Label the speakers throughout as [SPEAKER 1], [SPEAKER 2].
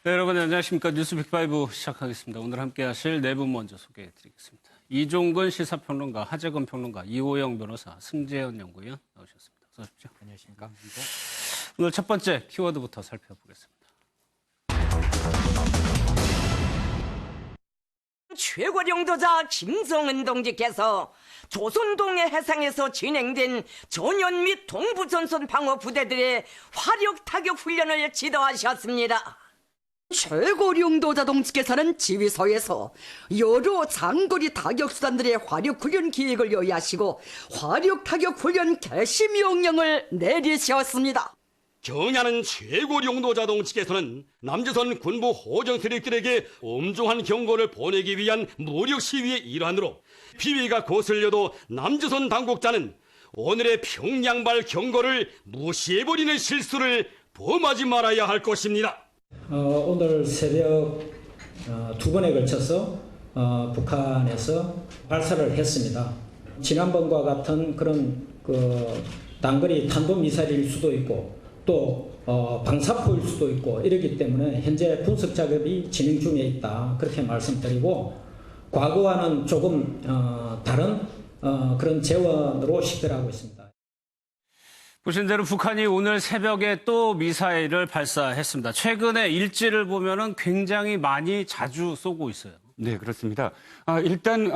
[SPEAKER 1] 네, 여러분 안녕하십니까. 뉴스 빅5 시작하겠습니다. 오늘 함께 하실 네 분 먼저 소개해드리겠습니다. 이종근 시사평론가, 하재건 평론가, 이호영 변호사, 승재현 연구위원 나오셨습니다. 어서 오십시오.
[SPEAKER 2] 안녕하십니까.
[SPEAKER 1] 오늘 첫 번째 키워드부터 살펴보겠습니다.
[SPEAKER 3] 최고령도자 김성은 동지께서 조선동해 해상에서 진행된 전연 및 동부전선 방어 부대들의 화력 타격 훈련을 지도하셨습니다. 최고령도자 동지께서는 지휘소에서 여러 장거리 타격 수단들의 화력 훈련 기획을 요약하시고 화력 타격 훈련 개시 명령을 내리셨습니다.
[SPEAKER 4] 경야는 최고령도자 동지께서는 남조선 군부 호정 세력들에게 엄중한 경고를 보내기 위한 무력 시위의 일환으로 비위가 거슬려도 남조선 당국자는 오늘의 평양발 경고를 무시해버리는 실수를 범하지 말아야 할 것입니다.
[SPEAKER 5] 오늘 새벽 두 번에 걸쳐서 북한에서 발사를 했습니다. 지난번과 같은 그런 단거리 탄도미사일일 수도 있고 또 방사포일 수도 있고 이러기 때문에 현재 분석 작업이 진행 중에 있다, 그렇게 말씀드리고 과거와는 조금 다른 그런 재원으로 식별하고 있습니다.
[SPEAKER 1] 보신 대로 북한이 오늘 새벽에 또 미사일을 발사했습니다. 최근에 일지를 보면은 굉장히 많이 자주 쏘고 있어요.
[SPEAKER 2] 네, 그렇습니다. 일단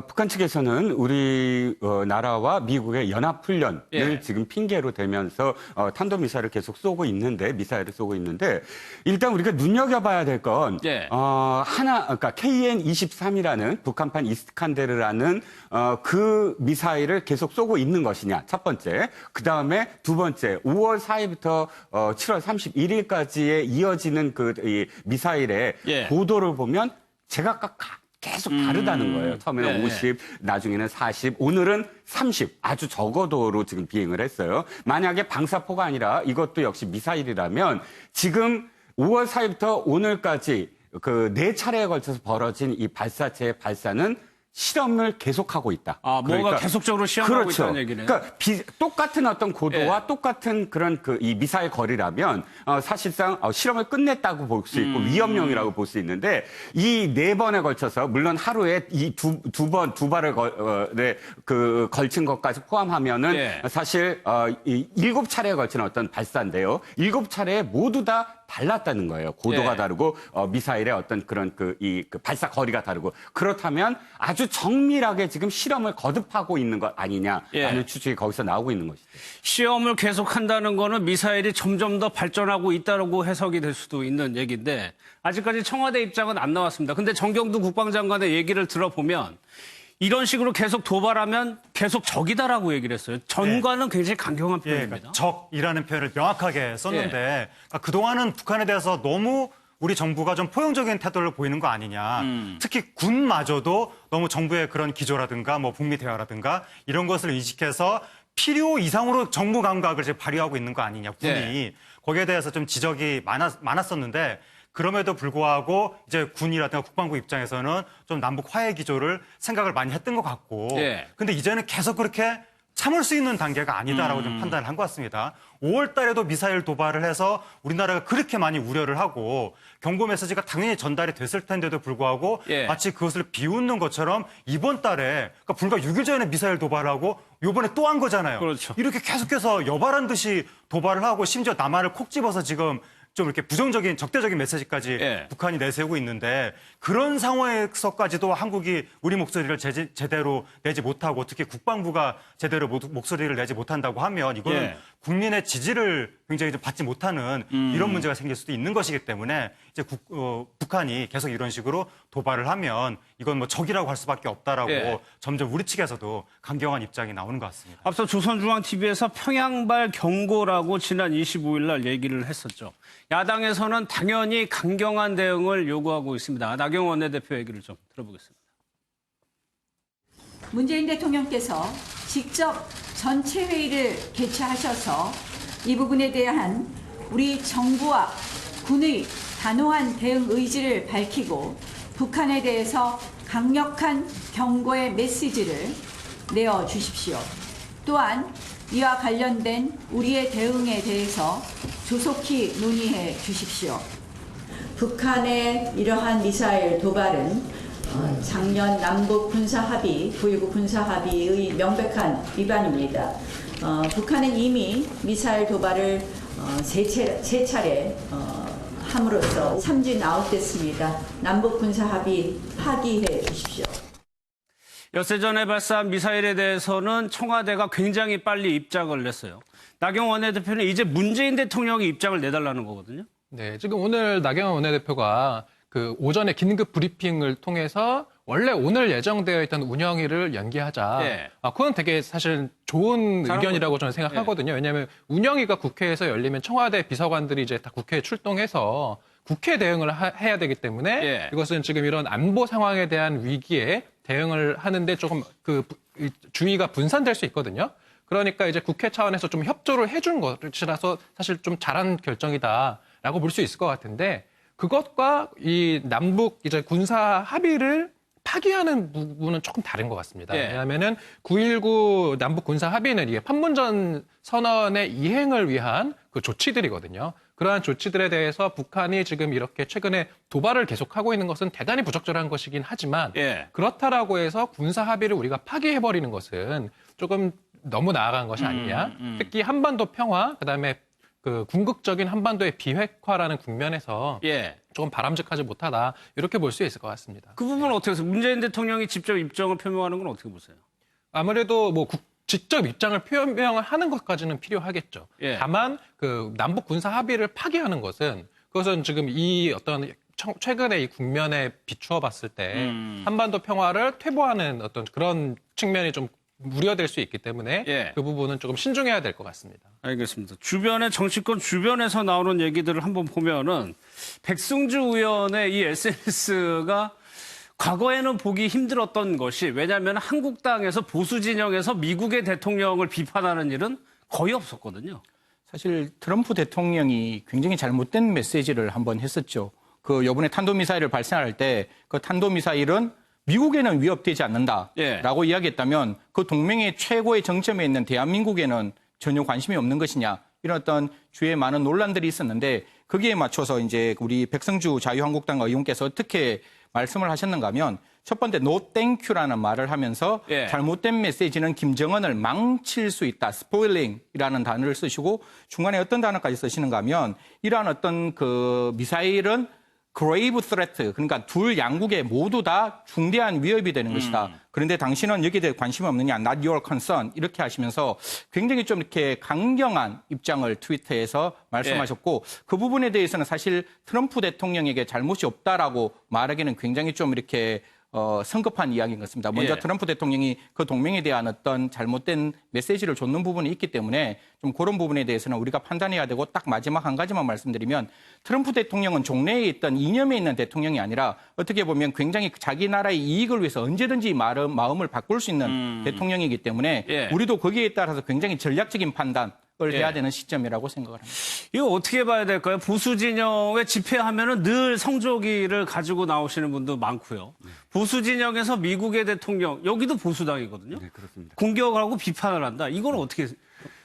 [SPEAKER 2] 북한 측에서는 우리 나라와 미국의 연합훈련을 지금 핑계로 대면서 탄도미사일을 계속 미사일을 쏘고 있는데 일단 우리가 눈여겨봐야 될 건 그러니까 KN-23이라는 북한판 이스칸데르라는 그 미사일을 계속 쏘고 있는 것이냐, 첫 번째. 그 다음에 두 번째, 5월 4일부터 7월 31일까지에 이어지는 이 미사일의 고도를 보면 제각각 계속 다르다는 거예요. 처음에는 50, 나중에는 40, 오늘은 30, 아주 저고도로 지금 비행을 했어요. 만약에 방사포가 아니라 이것도 역시 미사일이라면 지금 5월 4일부터 오늘까지 그 4차례에 걸쳐서 벌어진 이 발사체의 발사는 실험을 계속하고 있다.
[SPEAKER 1] 뭔가 계속적으로 시험하고 있다는 얘기네요.
[SPEAKER 2] 그러니까 똑같은 어떤 고도와 똑같은 그런 이 미사일 거리라면 사실상 실험을 끝냈다고 볼 수 있고 위험용이라고 볼 수 있는데 이 4번에 걸쳐서 물론 하루에 이 두 발을 걸친 것까지 포함하면은 사실 7차례에 걸친 어떤 발사인데요. 7차례에 모두 다 달랐다는 거예요. 고도가 다르고 미사일의 어떤 그런 그 발사 거리가 다르고 그렇다면 아주 정밀하게 지금 실험을 거듭하고 있는 것 아니냐라는 추측이 거기서 나오고 있는 것이죠.
[SPEAKER 1] 시험을 계속한다는 거는 미사일이 점점 더 발전하고 있다고 해석이 될 수도 있는 얘기인데 아직까지 청와대 입장은 안 나왔습니다. 근데 정경두 국방장관의 얘기를 들어보면 이런 식으로 계속 도발하면 계속 적이다라고 얘기를 했어요. 전과는 굉장히 강경한 표현입니다.
[SPEAKER 6] 그러니까 적이라는 표현을 명확하게 썼는데 그러니까 그동안은 북한에 대해서 너무 우리 정부가 좀 포용적인 태도를 보이는 거 아니냐. 특히 군마저도 너무 정부의 그런 기조라든가 뭐 북미 대화라든가 이런 것을 인식해서 필요 이상으로 정부 감각을 지금 발휘하고 있는 거 아니냐, 군이. 거기에 대해서 좀 지적이 많았었는데 그럼에도 불구하고 이제 군이라든가 국방부 입장에서는 좀 남북 화해 기조를 생각을 많이 했던 것 같고 근데 이제는 계속 그렇게 참을 수 있는 단계가 아니다라고 좀 판단을 한 것 같습니다. 5월 달에도 미사일 도발을 해서 우리나라가 그렇게 많이 우려를 하고 경고 메시지가 당연히 전달이 됐을 텐데도 불구하고 마치 그것을 비웃는 것처럼 이번 달에 그러니까 불과 6일 전에 미사일 도발하고 이번에 또 한 거잖아요.
[SPEAKER 1] 그렇죠.
[SPEAKER 6] 이렇게 계속해서 여발한 듯이 도발을 하고 심지어 남한을 콕 집어서 지금 좀 이렇게 부정적인 적대적인 메시지까지 북한이 내세우고 있는데 그런 상황에서까지도 한국이 우리 목소리를 제대로 내지 못하고 특히 국방부가 제대로 목소리를 내지 못한다고 하면 이거는 국민의 지지를 굉장히 좀 받지 못하는 이런 문제가 생길 수도 있는 것이기 때문에 이제 북한이 계속 이런 식으로 도발을 하면 이건 뭐 적이라고 할 수밖에 없다라고 점점 우리 측에서도 강경한 입장이 나오는 것 같습니다.
[SPEAKER 1] 앞서 조선중앙TV에서 평양발 경고라고 지난 25일 날 얘기를 했었죠. 야당에서는 당연히 강경한 대응을 요구하고 있습니다. 나경원 원내대표 얘기를 좀 들어보겠습니다.
[SPEAKER 7] 문재인 대통령께서 직접 전체 회의를 개최하셔서 이 부분에 대한 우리 정부와 군의 단호한 대응 의지를 밝히고 북한에 대해서 강력한 경고의 메시지를 내어주십시오. 또한 이와 관련된 우리의 대응에 대해서 조속히 논의해 주십시오. 북한의 이러한 미사일 도발은 작년 남북 군사 합의, 9.19 군사 합의의 명백한 위반입니다. 북한은 이미 미사일 도발을 세 차례 함으로써 삼진 아웃됐습니다. 남북 군사 합의 파기해 주십시오.
[SPEAKER 1] 엿새 전에 발사한 미사일에 대해서는 청와대가 굉장히 빨리 입장을 냈어요. 나경원 원내대표는 이제 문재인 대통령이 입장을 내달라는 거거든요.
[SPEAKER 8] 네, 지금 오늘 나경원 원내대표가 그 오전에 긴급 브리핑을 통해서 원래 오늘 예정되어 있던 운영일을 연기하자.
[SPEAKER 1] 예.
[SPEAKER 8] 그건 되게 사실 좋은 의견이라고 저는 생각하거든요. 왜냐하면 운영위가 국회에서 열리면 청와대 비서관들이 이제 다 국회에 출동해서 국회 대응을 해야 되기 때문에
[SPEAKER 1] 예.
[SPEAKER 8] 이것은 지금 이런 안보 상황에 대한 위기에 대응을 하는데 조금 주의가 분산될 수 있거든요. 그러니까 이제 국회 차원에서 좀 협조를 해준 것이라서 사실 좀 잘한 결정이다라고 볼 수 있을 것 같은데 그것과 이 남북 이제 군사 합의를 파기하는 부분은 조금 다른 것 같습니다.
[SPEAKER 1] 예.
[SPEAKER 8] 왜냐하면은 9.19 남북 군사 합의는 이게 판문점 선언의 이행을 위한 그 조치들이거든요. 그러한 조치들에 대해서 북한이 지금 이렇게 최근에 도발을 계속하고 있는 것은 대단히 부적절한 것이긴 하지만
[SPEAKER 1] 예.
[SPEAKER 8] 그렇다라고 해서 군사 합의를 우리가 파기해버리는 것은 조금 너무 나아간 것이 아니냐. 특히 한반도 평화, 그다음에 그 궁극적인 한반도의 비핵화라는 국면에서
[SPEAKER 1] 예.
[SPEAKER 8] 조금 바람직하지 못하다. 이렇게 볼 수 있을 것 같습니다.
[SPEAKER 1] 그 부분은 어떻게 보세요? 문재인 대통령이 직접 입장을 표명하는 건 어떻게 보세요?
[SPEAKER 8] 아무래도 뭐 직접 입장을 표명을 하는 것까지는 필요하겠죠.
[SPEAKER 1] 예.
[SPEAKER 8] 다만 그 남북 군사 합의를 파기하는 그것은 지금 이 어떤 최근의 이 국면에 비추어 봤을 때 한반도 평화를 퇴보하는 어떤 그런 측면이 좀 우려될 수 있기 때문에
[SPEAKER 1] 예.
[SPEAKER 8] 그 부분은 조금 신중해야 될 것 같습니다.
[SPEAKER 1] 알겠습니다. 주변에 정치권 주변에서 나오는 얘기들을 한번 보면은 백승주 의원의 이 SNS가 과거에는 보기 힘들었던 것이 왜냐하면 한국당에서 보수 진영에서 미국의 대통령을 비판하는 일은 거의 없었거든요.
[SPEAKER 9] 사실 트럼프 대통령이 굉장히 잘못된 메시지를 한번 했었죠. 그 요번에 탄도미사일을 발사할 때 그 탄도미사일은 미국에는 위협되지 않는다라고
[SPEAKER 1] 예.
[SPEAKER 9] 이야기했다면 그 동맹의 최고의 정점에 있는 대한민국에는 전혀 관심이 없는 것이냐 이런 어떤 주위에 많은 논란들이 있었는데 거기에 맞춰서 이제 우리 백성주 자유한국당 의원께서 어떻게 말씀을 하셨는가 하면 첫 번째 no thank you라는 말을 하면서
[SPEAKER 1] 예.
[SPEAKER 9] 잘못된 메시지는 김정은을 망칠 수 있다. spoiling이라는 단어를 쓰시고 중간에 어떤 단어까지 쓰시는가 하면 이러한 어떤 그 미사일은 grave threat, 그러니까 둘 양국에 모두 다 중대한 위협이 되는 것이다. 그런데 당신은 여기에 대해 관심이 없느냐, not your concern 이렇게 하시면서 굉장히 좀 이렇게 강경한 입장을 트위터에서 말씀하셨고 그 부분에 대해서는 사실 트럼프 대통령에게 잘못이 없다라고 말하기는 굉장히 좀 이렇게 성급한 이야기인 것 같습니다. 먼저
[SPEAKER 1] 예.
[SPEAKER 9] 트럼프 대통령이 그 동맹에 대한 어떤 잘못된 메시지를 줬는 부분이 있기 때문에 좀 그런 부분에 대해서는 우리가 판단해야 되고 딱 마지막 한 가지만 말씀드리면 트럼프 대통령은 종래에 있던 이념에 있는 대통령이 아니라 어떻게 보면 굉장히 자기 나라의 이익을 위해서 언제든지 마음을 바꿀 수 있는 대통령이기 때문에
[SPEAKER 1] 예.
[SPEAKER 9] 우리도 거기에 따라서 굉장히 전략적인 판단을
[SPEAKER 1] 예.
[SPEAKER 9] 해야 되는 시점이라고 생각을 합니다.
[SPEAKER 1] 이거 어떻게 봐야 될까요? 보수 진영의 집회하면은 늘 성조기를 가지고 나오시는 분도 많고요. 보수 진영에서 미국의 대통령 여기도 보수당이거든요.
[SPEAKER 2] 네, 그렇습니다.
[SPEAKER 1] 공격하고 비판을 한다. 이건 어떻게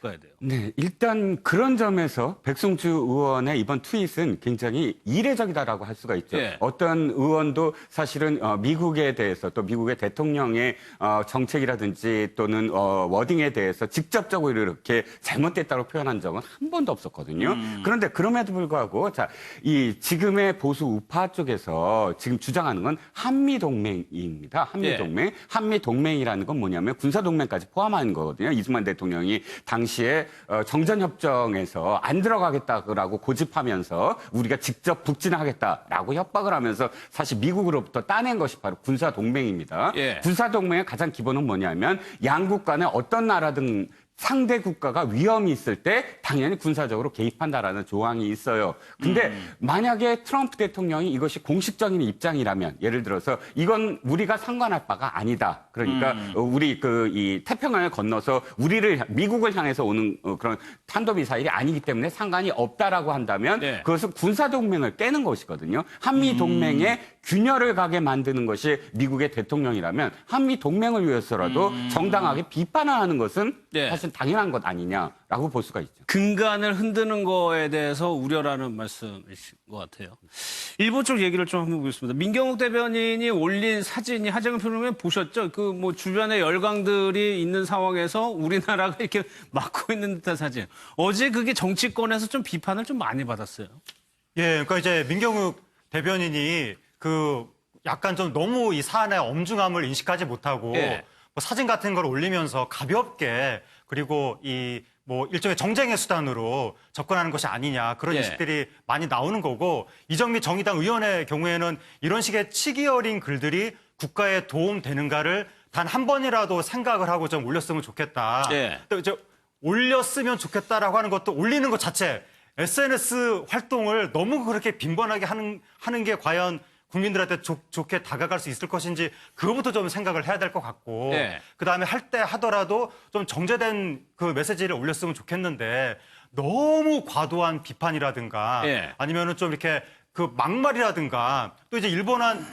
[SPEAKER 1] 가야 돼요?
[SPEAKER 2] 네, 일단 그런 점에서 백승주 의원의 이번 트윗은 굉장히 이례적이다라고 할 수가 있죠.
[SPEAKER 1] 예.
[SPEAKER 2] 어떤 의원도 사실은 미국에 대해서 또 미국의 대통령의 정책이라든지 또는 워딩에 대해서 직접적으로 이렇게 잘못됐다고 표현한 적은 한 번도 없었거든요. 그런데 그럼에도 불구하고 이 지금의 보수 우파 쪽에서 지금 주장하는 건 한미동맹입니다. 한미동맹. 한미동맹이라는 건 뭐냐면 군사동맹까지 포함한 거거든요. 이승만 대통령이 당시에 정전협정에서 안 들어가겠다고 고집하면서 우리가 직접 북진하겠다라고 협박을 하면서 사실 미국으로부터 따낸 것이 바로 군사동맹입니다.
[SPEAKER 1] 예.
[SPEAKER 2] 군사동맹의 가장 기본은 뭐냐면 양국 간에 어떤 나라든 상대 국가가 위험이 있을 때 당연히 군사적으로 개입한다라는 조항이 있어요. 근데 만약에 트럼프 대통령이 이것이 공식적인 입장이라면 예를 들어서 이건 우리가 상관할 바가 아니다. 그러니까 우리 이 태평양을 건너서 미국을 향해서 오는 그런 탄도미사일이 아니기 때문에 상관이 없다라고 한다면
[SPEAKER 1] 네.
[SPEAKER 2] 그것은 군사동맹을 깨는 것이거든요. 한미동맹에 균열을 가게 만드는 것이 미국의 대통령이라면 한미동맹을 위해서라도 정당하게 비판하는 것은
[SPEAKER 1] 네.
[SPEAKER 2] 사실 사실 당연한 것 아니냐라고 볼 수가 있죠.
[SPEAKER 1] 근간을 흔드는 거에 대해서 우려라는 말씀이신 것 같아요. 일본 쪽 얘기를 좀 한번 보겠습니다. 민경욱 대변인이 올린 사진이 하재근 평론가님 보셨죠? 그 뭐 주변에 열강들이 있는 상황에서 우리나라가 이렇게 막고 있는 듯한 사진. 어제 그게 정치권에서 좀 비판을 좀 많이 받았어요.
[SPEAKER 6] 예, 그러니까 이제 민경욱 대변인이 그 약간 좀 너무 이 사안의 엄중함을 인식하지 못하고
[SPEAKER 1] 예.
[SPEAKER 6] 뭐 사진 같은 걸 올리면서 가볍게 그리고 이 뭐 일종의 정쟁의 수단으로 접근하는 것이 아니냐 그런
[SPEAKER 1] 예.
[SPEAKER 6] 인식들이 많이 나오는 거고 이정미 정의당 의원의 경우에는 이런 식의 치기 어린 글들이 국가에 도움되는가를 단 한 번이라도 생각을 하고 좀 올렸으면 좋겠다.
[SPEAKER 1] 예.
[SPEAKER 6] 또 이제 올렸으면 좋겠다라고 하는 것도 올리는 것 자체 SNS 활동을 너무 그렇게 빈번하게 하는 게 과연 국민들한테 좋게 다가갈 수 있을 것인지 그거부터 좀 생각을 해야 될 것 같고
[SPEAKER 1] 네.
[SPEAKER 6] 그다음에 할 때 하더라도 좀 정제된 그 메시지를 올렸으면 좋겠는데 너무 과도한 비판이라든가
[SPEAKER 1] 네.
[SPEAKER 6] 아니면은 좀 이렇게 그 막말이라든가 또 이제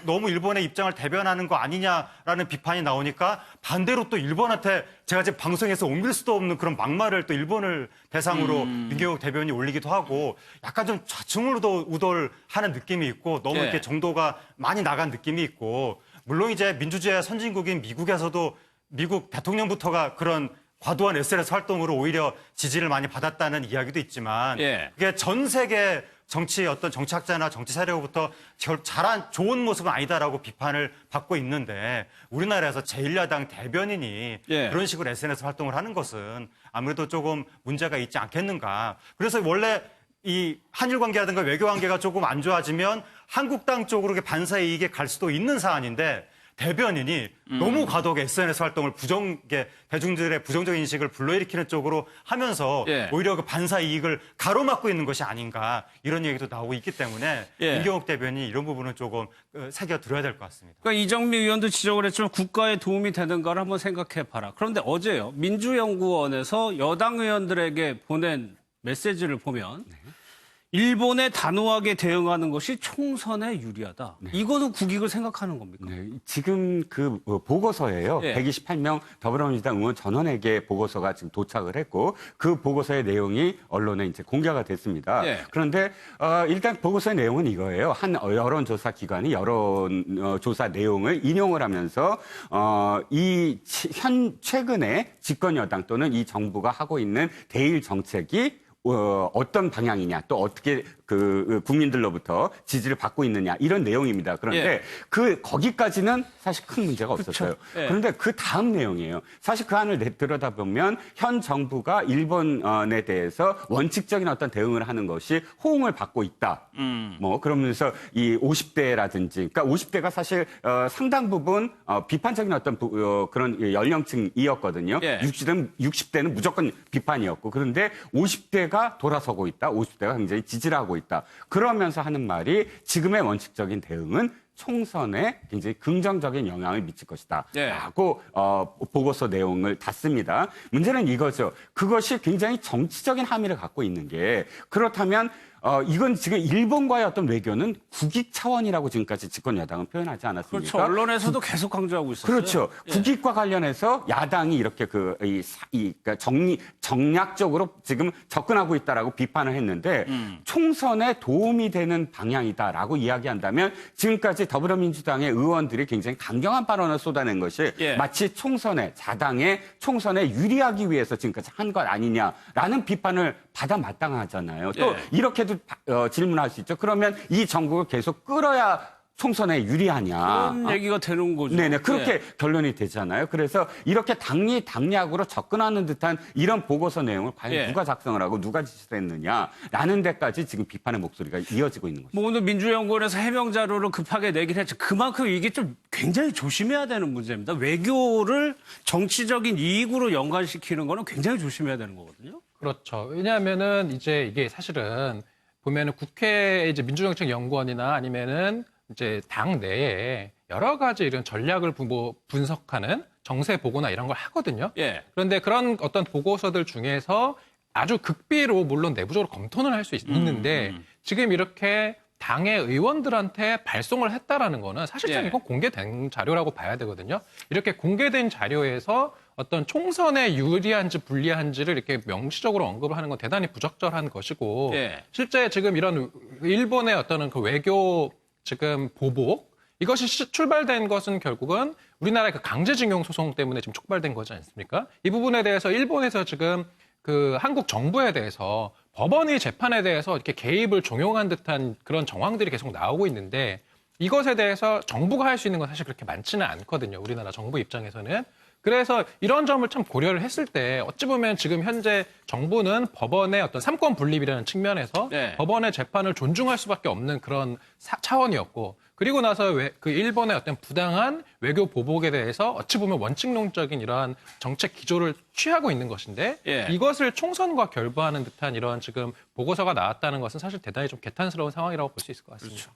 [SPEAKER 6] 너무 일본의 입장을 대변하는 거 아니냐라는 비판이 나오니까 반대로 또 일본한테 제가 지금 방송에서 옮길 수도 없는 그런 막말을 또 일본을 대상으로 민경욱 대변인이 올리기도 하고 약간 좀 좌충우돌하는 느낌이 있고 너무
[SPEAKER 1] 예.
[SPEAKER 6] 이렇게 정도가 많이 나간 느낌이 있고 물론 이제 민주주의 선진국인 미국에서도 미국 대통령부터가 그런 과도한 SNS 활동으로 오히려 지지를 많이 받았다는 이야기도 있지만
[SPEAKER 1] 예.
[SPEAKER 6] 그게 전 세계 어떤 정치학자나 정치 세력으로부터 좋은 모습은 아니다라고 비판을 받고 있는데 우리나라에서 제1야당 대변인이
[SPEAKER 1] 예.
[SPEAKER 6] 그런 식으로 SNS 활동을 하는 것은 아무래도 조금 문제가 있지 않겠는가. 그래서 원래 이 한일 관계라든가 외교 관계가 조금 안 좋아지면 한국당 쪽으로 반사 이익에 갈 수도 있는 사안인데 대변인이 너무 과도하게 SNS 활동을 대중들의 부정적인 인식을 불러일으키는 쪽으로 하면서
[SPEAKER 1] 예.
[SPEAKER 6] 오히려 그 반사 이익을 가로막고 있는 것이 아닌가 이런 얘기도 나오고 있기 때문에
[SPEAKER 1] 예.
[SPEAKER 6] 민경욱 대변인이 이런 부분은 조금 새겨들어야 될 것 같습니다.
[SPEAKER 1] 그러니까 이정미 의원도 지적을 했지만 국가에 도움이 되는가를 한번 생각해 봐라. 그런데 어제요. 민주연구원에서 여당 의원들에게 보낸 메시지를 보면 일본에 단호하게 대응하는 것이 총선에 유리하다. 이거는 국익을 생각하는 겁니까?
[SPEAKER 2] 네, 지금 그 보고서예요.
[SPEAKER 1] 예.
[SPEAKER 2] 128명 더불어민주당 의원 전원에게 보고서가 지금 도착을 했고 그 보고서의 내용이 언론에 이제 공개가 됐습니다.
[SPEAKER 1] 예.
[SPEAKER 2] 그런데 일단 보고서의 내용은 이거예요. 한 여론조사 기관이 여론조사 내용을 인용을 하면서 최근에 집권 여당 또는 이 정부가 하고 있는 대일 정책이 어떤 방향이냐 또 어떻게 국민들로부터 지지를 받고 있느냐 이런 내용입니다. 그런데
[SPEAKER 1] 예.
[SPEAKER 2] 거기까지는 사실 큰 문제가 없었어요.
[SPEAKER 1] 예.
[SPEAKER 2] 그런데 그 다음 내용이에요. 사실 그 안을 들여다보면 현 정부가 일본에 대해서 원칙적인 어떤 대응을 하는 것이 호응을 받고 있다. 뭐 그러면서 이 50대라든지 그러니까 50대가 사실 상당 부분 비판적인 어떤 그런 연령층이었거든요.
[SPEAKER 1] 예.
[SPEAKER 2] 60대는 무조건 비판이었고 그런데 50대가 돌아서고 있다. 50대가 굉장히 지지를 하고 있다. 그러면서 하는 말이 지금의 원칙적인 대응은 총선에 굉장히 긍정적인 영향을 미칠 것이다.
[SPEAKER 1] 예.
[SPEAKER 2] 라고 보고서 내용을 닫습니다. 문제는 이거죠. 그것이 굉장히 정치적인 함의를 갖고 있는 게 그렇다면 이건 지금 일본과의 어떤 외교는 국익 차원이라고 지금까지 집권 여당은 표현하지 않았습니까?
[SPEAKER 1] 그렇죠. 언론에서도 계속 강조하고 있었어요.
[SPEAKER 2] 그렇죠.
[SPEAKER 1] 예.
[SPEAKER 2] 국익과 관련해서 야당이 이렇게 그러니까 정략적으로 지금 접근하고 있다라고 비판을 했는데 총선에 도움이 되는 방향이다라고 이야기한다면 지금까지 더불어민주당의 의원들이 굉장히 강경한 발언을 쏟아낸 것이
[SPEAKER 1] 예.
[SPEAKER 2] 마치 자당의 총선에 유리하기 위해서 지금까지 한 것 아니냐라는 비판을 받아 마땅하잖아요. 또
[SPEAKER 1] 예.
[SPEAKER 2] 이렇게도 질문할 수 있죠. 그러면 이 정국을 계속 끌어야 총선에 유리하냐.
[SPEAKER 1] 그런 얘기가 되는 거죠.
[SPEAKER 2] 네네. 그렇게
[SPEAKER 1] 예.
[SPEAKER 2] 결론이 되잖아요. 그래서 이렇게 당리당략으로 접근하는 듯한 이런 보고서 내용을 과연
[SPEAKER 1] 예.
[SPEAKER 2] 누가 작성을 하고 누가 지시했느냐라는 데까지 지금 비판의 목소리가 이어지고 있는 거죠.
[SPEAKER 1] 뭐 오늘 민주연구원에서 해명 자료를 급하게 내긴 했죠. 그만큼 이게 좀 굉장히 조심해야 되는 문제입니다. 외교를 정치적인 이익으로 연관시키는 거는 굉장히 조심해야 되는 거거든요.
[SPEAKER 8] 그렇죠. 왜냐하면은 이제 이게 사실은 보면은 국회 이제 민주정책연구원이나 아니면은 이제 당 내에 여러 가지 이런 전략을 분석하는 정세 보고나 이런 걸 하거든요.
[SPEAKER 1] 예.
[SPEAKER 8] 그런데 그런 어떤 보고서들 중에서 아주 극비로 물론 내부적으로 검토는 할 수 있는데 지금 이렇게 당의 의원들한테 발송을 했다라는 거는 사실상
[SPEAKER 1] 예.
[SPEAKER 8] 이건 공개된 자료라고 봐야 되거든요. 이렇게 공개된 자료에서 어떤 총선에 유리한지 불리한지를 이렇게 명시적으로 언급을 하는 건 대단히 부적절한 것이고
[SPEAKER 1] 예.
[SPEAKER 8] 실제 지금 이런 일본의 어떤 그 외교 지금 보복 이것이 출발된 것은 결국은 우리나라의 그 강제징용 소송 때문에 지금 촉발된 거지 않습니까? 이 부분에 대해서 일본에서 지금 그 한국 정부에 대해서 법원의 재판에 대해서 이렇게 개입을 종용한 듯한 그런 정황들이 계속 나오고 있는데 이것에 대해서 정부가 할 수 있는 건 사실 그렇게 많지는 않거든요. 우리나라 정부 입장에서는. 그래서 이런 점을 참 고려를 했을 때 어찌 보면 지금 현재 정부는 법원의 어떤 삼권 분립이라는 측면에서
[SPEAKER 1] 네.
[SPEAKER 8] 법원의 재판을 존중할 수밖에 없는 그런 차원이었고 그리고 나서 그 일본의 어떤 부당한 외교 보복에 대해서 어찌 보면 원칙론적인 이러한 정책 기조를 취하고 있는 것인데
[SPEAKER 1] 예.
[SPEAKER 8] 이것을 총선과 결부하는 듯한 이런 지금 보고서가 나왔다는 것은 사실 대단히 좀 개탄스러운 상황이라고 볼 수 있을 것 같습니다.